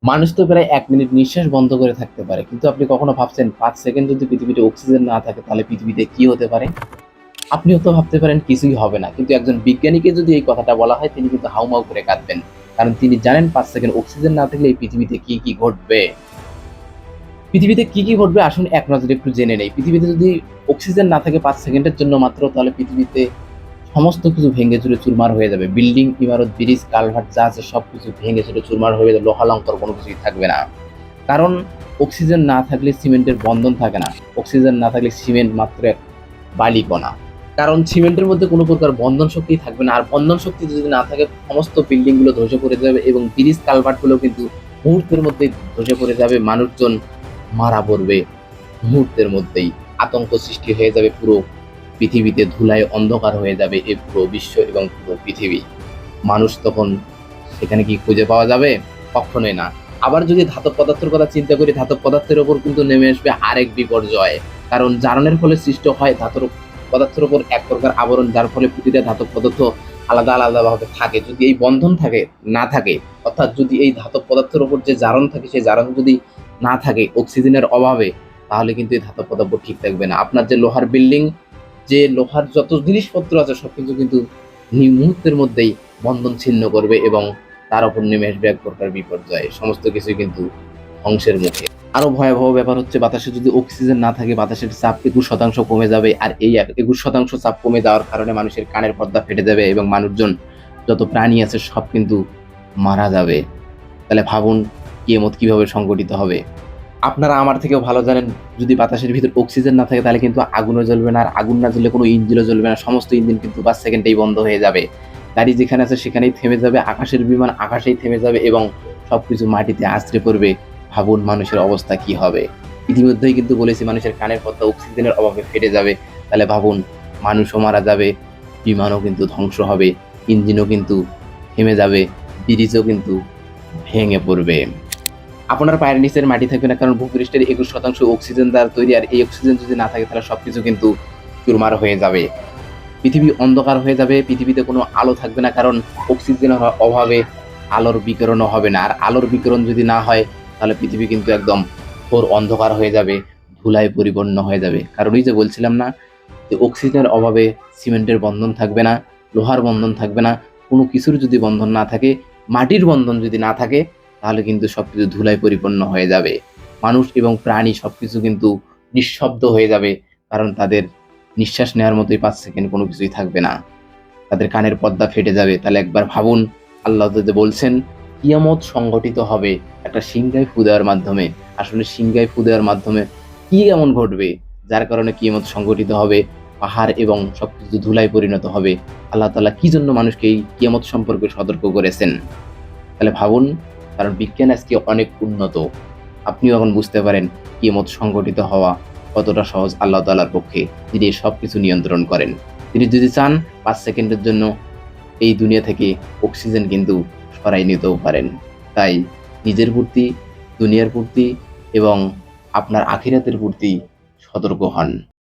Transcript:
মানুষ তো প্রায় ১ মিনিট নিঃশ্বাস বন্ধ করে থাকতে পারে। কিন্তু আপনি কখনো ভাবছেন ৫ সেকেন্ড যদি পৃথিবীতে অক্সিজেন না থাকে তাহলে পৃথিবীতে কি হতে পারে? আপনিও তো ভাবতে পারেন কিছুই হবে না। কিন্তু একজন বিজ্ঞানীকে যদি এই কথাটা বলা হয় তিনি কিন্তু হাউমাউ করে কাঁদবেন। কারণ তিনি জানেন ৫ সেকেন্ড অক্সিজেন না থাকলে এই পৃথিবীতে কি ঘটবে। পৃথিবীতে কি ঘটবে আসুন এক নজরে একটু জেনে নেই। পৃথিবীতে যদি অক্সিজেন না থাকে ৫ সেকেন্ডের জন্য মাত্র তাহলে পৃথিবীতে সমস্ত কিছু ভেঙে চুরে চুরমার হয়ে যাবে। বিল্ডিং, ইমারত, ব্রিজ, কালভার্ট যা আছে সবকিছু ভেঙে চুরে চুরমার হয়ে যাবে। লোহা-লঙ্কর কোনো কিছুই থাকবে না। কারণ অক্সিজেন না থাকলে সিমেন্টের বন্ধন থাকে না। অক্সিজেন না থাকলে সিমেন্ট মাত্র এক বালি কণা। কারণ সিমেন্টের মধ্যে কোনো প্রকার বন্ধন শক্তি থাকবে না। আর বন্ধন শক্তি যদি না থাকে সমস্ত বিল্ডিং গুলো ধসে পড়ে যাবে এবং ব্রিজ কালভার্ট গুলো কিন্তু মুহূর্তের মধ্যেই ধসে পড়ে যাবে। মানুষজন মারা পড়বে মুহূর্তের মধ্যেই। আতঙ্ক সৃষ্টি হয়ে যাবে পুরো পৃথিবীতে, ধুলায় অন্ধকার হয়ে যাবে এই পুরো বিশ্ব এবং পুরো পৃথিবী। মানুষ তখন সেখানে কি খুঁজে পাওয়া যাবে? কখনোই না। আবার যদি ধাতব পদার্থের কথা চিন্তা করি, ধাতব পদার্থের উপর কিন্তু নেমে আসবে আরেক বিপর্যয়। কারণ জারণের ফলে সৃষ্ট হয় ধাতব পদার্থের উপর এক প্রকার আবরণ, যার ফলে প্রতিটা ধাতব পদার্থ আলাদা ভাবে থাকে। যদি এই বন্ধন না থাকে, অর্থাৎ যদি এই ধাতব পদার্থের উপর যে জারণ থাকে সেই জারণ যদি না থাকে অক্সিজেনের অভাবে, তাহলে কিন্তু এই ধাতব পদার্থ ঠিক থাকবে না। আপনার যে লোহার বিল্ডিং, যে লোহার যত জিনিসপত্র আছে সবকিছু কিন্তু মুহূর্তের মধ্যেই বন্ধন ছিন্ন করবে এবং তার উপর নেমে আসবে এক প্রকার বিপর্যয়। সমস্ত কিছুই কিন্তু ধ্বংসের মুখে। আরো ভয়াবহ ব্যাপার হচ্ছে বাতাসে যদি অক্সিজেন না থাকে বাতাসের চাপ ২১% কমে যাবে। আর এই ২১% চাপ কমে যাওয়ার কারণে মানুষের কানের পর্দা ফেটে যাবে এবং মানুষজন যত প্রাণী আছে সব কিন্তু মারা যাবে। তাহলে ভাবুন কিয়ামত কিভাবে সংঘটিত হবে। আপনারা আমার থেকেও ভালো জানেন যদি বাতাসের ভিতর অক্সিজেন না থাকে তাহলে কিন্তু আগুনও জ্বলবে না। আর আগুন না জ্বললে কোনো ইঞ্জিনও জ্বলবে না। সমস্ত ইঞ্জিন কিন্তু ৫ সেকেন্ডেই বন্ধ হয়ে যাবে। গাড়ি যেখানে আছে সেখানেই থেমে যাবে। আকাশের বিমান আকাশেই থেমে যাবে এবং সবকিছু মাটিতে আছড়ে পড়বে। ভাবুন মানুষের অবস্থা কি হবে। ইতিমধ্যেই কিন্তু বলেছি মানুষের কানের পর্দা অক্সিজেনের অভাবে ফেটে যাবে। তাহলে ভাবুন মানুষও মারা যাবে, বিমানও কিন্তু ধ্বংস হবে, ইঞ্জিনও কিন্তু থেমে যাবে, ব্রিজও কিন্তু ভেঙে পড়বে। আপনার পায়ের নিচের মাটি থাকবে না, কারণ ভূপৃষ্ঠের ২১% অক্সিজেন দ্বারা তৈরি। আর এই অক্সিজেন যদি না থাকে তাহলে সবকিছু কিন্তু চুরমার হয়ে যাবে। পৃথিবী অন্ধকার হয়ে যাবে, পৃথিবীতে কোনো আলো থাকবে না, কারণ অক্সিজেনের অভাবে আলোর বিকিরণও হবে না। আর আলোর বিকিরণ যদি না হয় তাহলে পৃথিবী কিন্তু একদম ঘোর অন্ধকার হয়ে যাবে, ধুলায় পরিপূর্ণ হয়ে যাবে। কারণ ওই যে বলছিলাম না যে অক্সিজেনের অভাবে সিমেন্টের বন্ধন থাকবে না, লোহার বন্ধন থাকবে না, কোনো কিছুর যদি বন্ধন না থাকে, মাটির বন্ধন যদি না থাকে তাহলে কিন্তু সবকিছু ধুলায় পরিপূর্ণ হয়ে যাবে। মানুষ এবং প্রাণী সবকিছু কিন্তু নিঃশব্দ হয়ে যাবে, কারণ তাদের নিঃশ্বাস নেওয়ার মতোই ৫ সেকেন্ড কোনো কিছুই থাকবে না। তাদের কানের পর্দা ফেটে যাবে। তাহলে একবার ভাবুন আল্লাহ যদি বলছেন কিয়ামত সংঘটিত হবে একটা সিংগায় ফু দেওয়ার মাধ্যমে। আসলে সিংগায় ফু দেওয়ার মাধ্যমে কি এমন ঘটবে যার কারণে কিয়ামত সংঘটিত হবে, পাহাড় এবং সবকিছু ধুলায় পরিণত হবে। আল্লাহ তাআলা কি জন্য মানুষকে এই কিয়ামত সম্পর্কে সতর্ক করেছেন? তাহলে ভাবুন, কারণ বিজ্ঞান আজকে অনেক উন্নত। আপনিও এখন বুঝতে পারেন কিয়ামত সংঘটিত হওয়া কতটা সহজ আল্লাহ তাআলার পক্ষে। তিনি সবকিছু নিয়ন্ত্রণ করেন। তিনি যদি চান ৫ সেকেন্ডের জন্য এই দুনিয়া থেকে অক্সিজেন কিন্তু সরাই নিতেও পারেন। তাই নিজের প্রতি, দুনিয়ার প্রতি এবং আপনার আখিরাতের প্রতি সতর্ক হন।